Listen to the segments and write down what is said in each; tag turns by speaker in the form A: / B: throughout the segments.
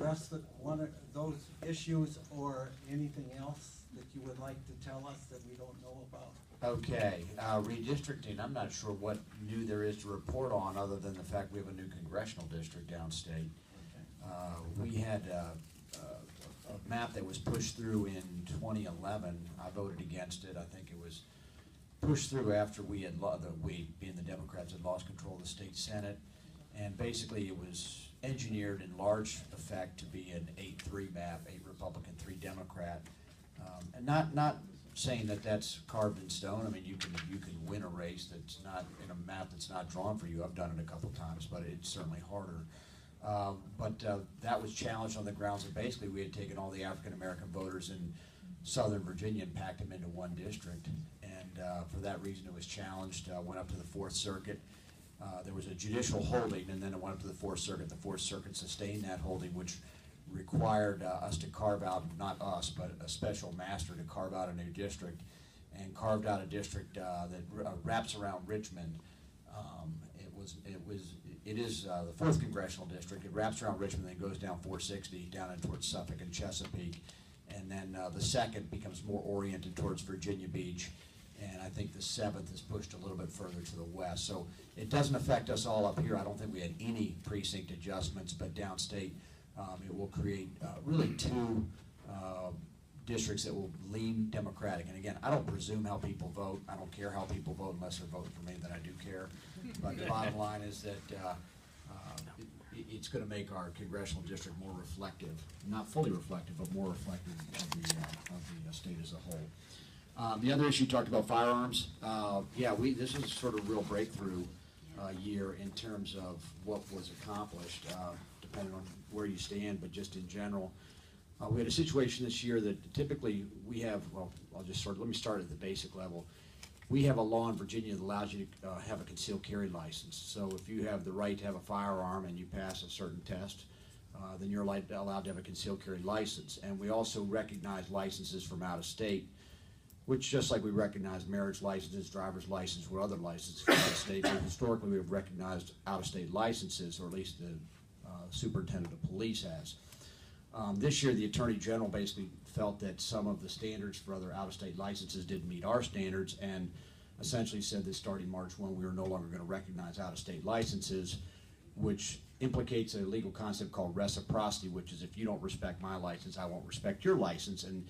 A: address one of those issues or anything else that you would like to tell us that we don't know about?
B: Okay, redistricting, I'm not sure what new there is to report on other than the fact we have a new congressional district downstate. We had a map that was pushed through in 2011. I voted against it. I think it was pushed through after we, being the Democrats, had lost control of the state Senate. And basically it was engineered in large effect to be an 8-3 map, 8 Republican, 3 Democrat. And not saying that that's carved in stone. I mean, you can win a race that's not in a map that's not drawn for you. I've done it a couple times, but it's certainly harder. That was challenged on the grounds that basically we had taken all the African American voters in Southern Virginia and packed them into one district. And for that reason, it was challenged. Went up to the 4th Circuit. There was a judicial holding, and then it went up to the 4th Circuit. The 4th Circuit sustained that holding, which required us to carve out, not us, but a special master to carve out a new district, and carved out a district that wraps around Richmond. It is the 4th Congressional District. It wraps around Richmond, then goes down 460, down in towards Suffolk and Chesapeake, and then the 2nd becomes more oriented towards Virginia Beach, and I think the 7th is pushed a little bit further to the west. So it doesn't affect us all up here. I don't think we had any precinct adjustments, but downstate it will create really 2 districts that will lean Democratic. And again, I don't presume how people vote. I don't care how people vote unless they're voting for me, then I do care. But the bottom line is that it's going to make our congressional district more reflective, not fully reflective, but more reflective of the state as a whole. The other issue, talked about firearms. This is sort of a real breakthrough year in terms of what was accomplished, depending on where you stand, but just in general. We had a situation this year that typically we have, well, let me start at the basic level. We have a law in Virginia that allows you to have a concealed carry license. So if you have the right to have a firearm and you pass a certain test, then you're allowed to have a concealed carry license. And we also recognize licenses from out of state, which just like we recognize marriage licenses, driver's license, or other licenses from out of state, but historically we've recognized out of state licenses, or at least the superintendent of police has. This year the Attorney General basically felt that some of the standards for other out-of-state licenses didn't meet our standards, and essentially said that starting March 1 we were no longer going to recognize out-of-state licenses, which implicates a legal concept called reciprocity, which is if you don't respect my license, I won't respect your license, and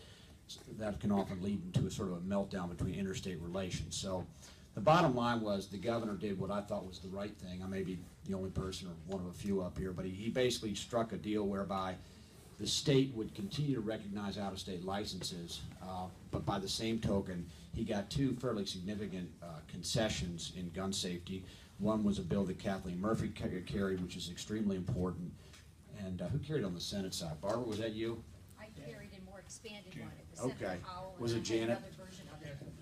B: that can often lead into a sort of a meltdown between interstate relations. So the bottom line was the governor did what I thought was the right thing. I may be the only person or one of a few up here, but he basically struck a deal whereby the state would continue to recognize out-of-state licenses, but by the same token, he got 2 fairly significant concessions in gun safety. One was a bill that Kathleen Murphy carried, which is extremely important. And who carried on the Senate side? Barbara, was that you?
C: I carried a more expanded one.
B: Okay. Was it Janet?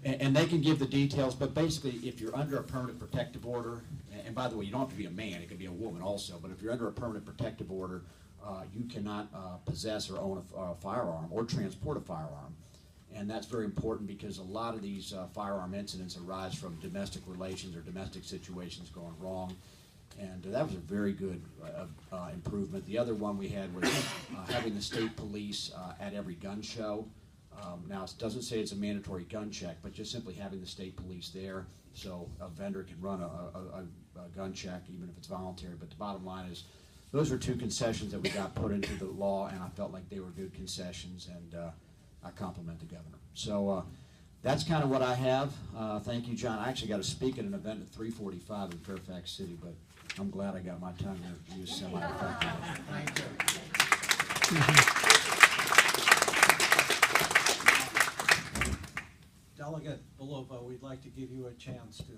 B: And they can give the details, but basically, if you're under a permanent protective order, and by the way, you don't have to be a man, it could be a woman also, but if you're under a permanent protective order, you cannot possess or own a firearm or transport a firearm. And that's very important because a lot of these firearm incidents arise from domestic relations or domestic situations going wrong. And that was a very good improvement. The other one we had was having the state police at every gun show. Now, it doesn't say it's a mandatory gun check, but just simply having the state police there so a vendor can run a gun check, even if it's voluntary. But the bottom line is, those are 2 concessions that we got put into the law, and I felt like they were good concessions, and I compliment the governor. So that's kind of what I have. Thank you, John. I actually got to speak at an event at 3:45 in Fairfax City, but I'm glad I got my time to use semi-effectively.
A: Thank you. Delegate Belova, we'd like to give you a chance to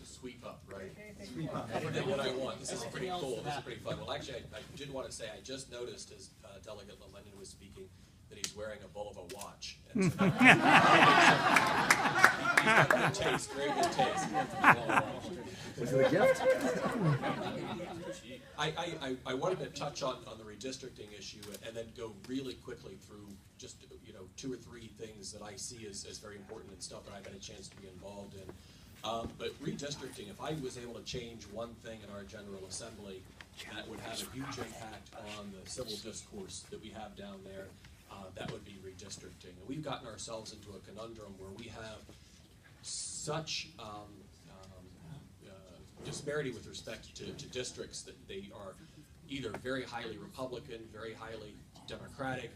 D: sweep up, right?
A: Sweep up.
D: Everything what I want. This is pretty cool. This is pretty fun. Well, actually, I did want to say I just noticed as Delegate Lennon was speaking that he's wearing a Bulova watch. And so he's got good taste, very good taste.
E: Is it a gift?
D: I wanted to touch on the redistricting issue and then go really quickly through just 2 or 3 things that I see as very important and stuff that I've had a chance to be involved in. But redistricting, if I was able to change one thing in our General Assembly, that would have a huge impact on the civil discourse that we have down there. That would be redistricting. And we've gotten ourselves into a conundrum where we have such disparity with respect to districts that they are either very highly Republican, very highly Democratic,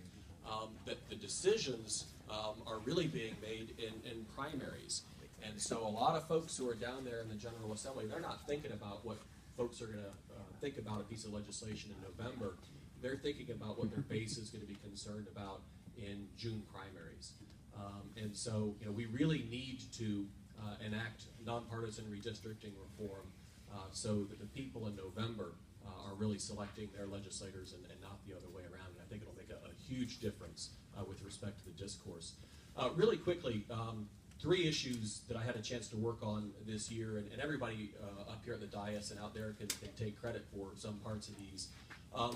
D: that the decisions are really being made in primaries. And so a lot of folks who are down there in the General Assembly, they're not thinking about what folks are going to think about a piece of legislation in November. They're thinking about what their base is going to be concerned about in June primaries. And so, we really need to enact nonpartisan redistricting reform so that the people in November are really selecting their legislators and not the other way around. And I think it'll make a huge difference with respect to the discourse. Really quickly, 3 issues that I had a chance to work on this year, and everybody up here at the dais and out there can take credit for some parts of these.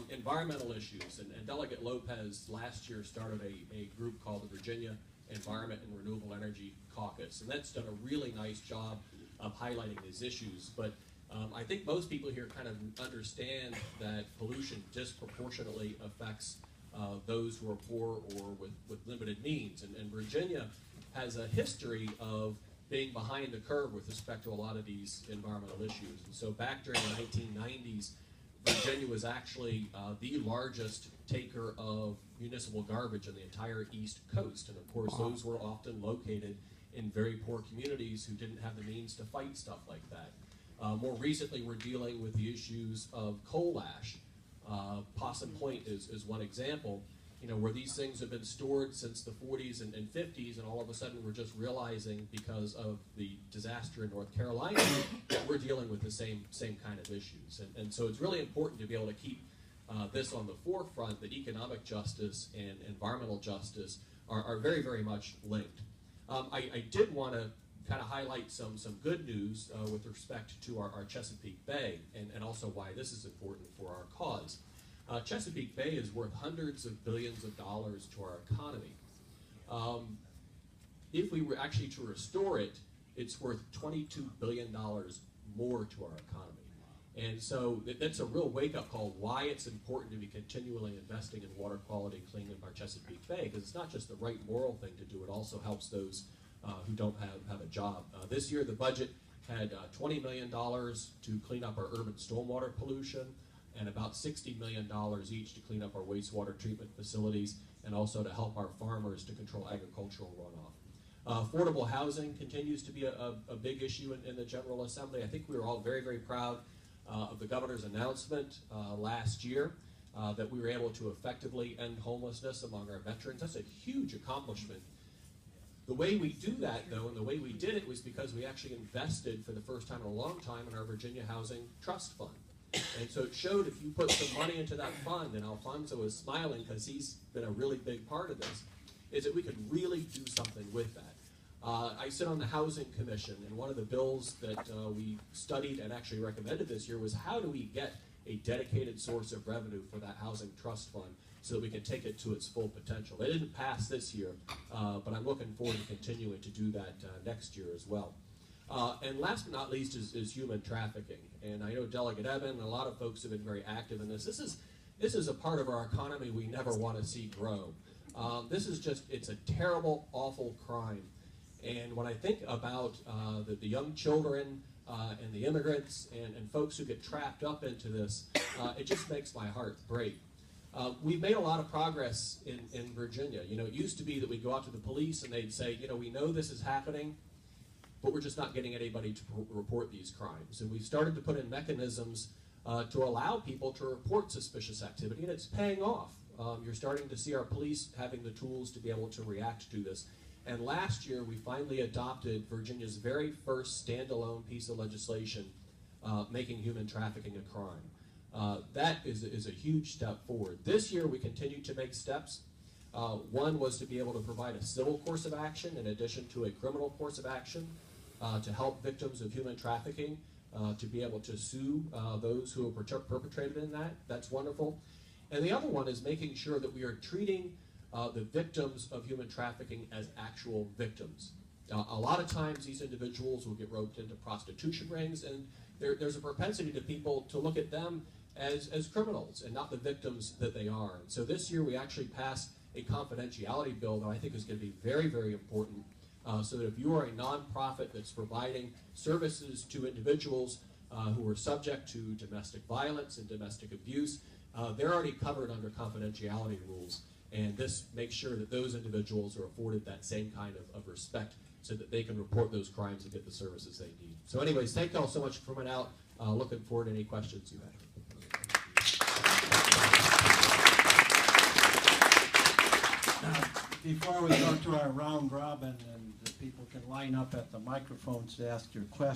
D: Environmental issues, and Delegate Lopez last year started a group called the Virginia Environment and Renewable Energy Caucus, and that's done a really nice job of highlighting these issues. But I think most people here kind of understand that pollution disproportionately affects those who are poor or with limited means, and Virginia has a history of being behind the curve with respect to a lot of these environmental issues. And so back during the 1990s, Virginia was actually the largest taker of municipal garbage on the entire East Coast. And of course, those were often located in very poor communities who didn't have the means to fight stuff like that. More recently, we're dealing with the issues of coal ash. Possum Point is one example, where these things have been stored since the 40s and 50s, and all of a sudden we're just realizing because of the disaster in North Carolina that we're dealing with the same kind of issues. And so it's really important to be able to keep this on the forefront, that economic justice and environmental justice are very, very much linked. I did want to kind of highlight some good news with respect to our Chesapeake Bay, and also why this is important for our cause. Chesapeake Bay is worth hundreds of billions of dollars to our economy. If we were actually to restore it, it's worth $22 billion more to our economy. And so that's a real wake-up call why it's important to be continually investing in water quality and cleaning up our Chesapeake Bay, because it's not just the right moral thing to do, it also helps those who don't have a job. This year the budget had $20 million to clean up our urban stormwater pollution, and about $60 million each to clean up our wastewater treatment facilities, and also to help our farmers to control agricultural runoff. Affordable housing continues to be a big issue in the General Assembly. I think we were all very, very proud of the governor's announcement last year that we were able to effectively end homelessness among our veterans. That's a huge accomplishment. The way we do that, though, and the way we did it was because we actually invested for the first time in a long time in our Virginia Housing Trust Fund. And so it showed if you put some money into that fund, and Alfonso is smiling because he's been a really big part of this, is that we could really do something with that. I sit on the Housing Commission, and one of the bills that we studied and actually recommended this year was how do we get a dedicated source of revenue for that Housing Trust Fund so that we can take it to its full potential. It didn't pass this year, but I'm looking forward to continuing to do that next year as well. And last but not least is human trafficking. And I know Delegate Eben and a lot of folks have been very active in this. This is a part of our economy we never want to see grow. This is just, it's a terrible, awful crime. And when I think about the young children and the immigrants and folks who get trapped up into this, it just makes my heart break. We've made a lot of progress in Virginia. It used to be that we'd go out to the police and they'd say, we know this is happening, but we're just not getting anybody to report these crimes. And we've started to put in mechanisms to allow people to report suspicious activity, and it's paying off. You're starting to see our police having the tools to be able to react to this. And last year, we finally adopted Virginia's very first standalone piece of legislation making human trafficking a crime. That is a huge step forward. This year, we continue to make steps. One was to be able to provide a civil course of action in addition to a criminal course of action to help victims of human trafficking to be able to sue those who are perpetrated in that. That's wonderful. And the other one is making sure that we are treating the victims of human trafficking as actual victims. A lot of times these individuals will get roped into prostitution rings, and there's a propensity to people to look at them as criminals and not the victims that they are. And so this year we actually passed a confidentiality bill that I think is going to be very, very important, so that if you are a nonprofit that's providing services to individuals who are subject to domestic violence and domestic abuse, they're already covered under confidentiality rules. And this makes sure that those individuals are afforded that same kind of respect so that they can report those crimes and get the services they need. So anyways, thank you all so much for coming out. Looking forward to any questions you have.
A: Before we go to our round robin and the people can line up at the microphones to ask your questions.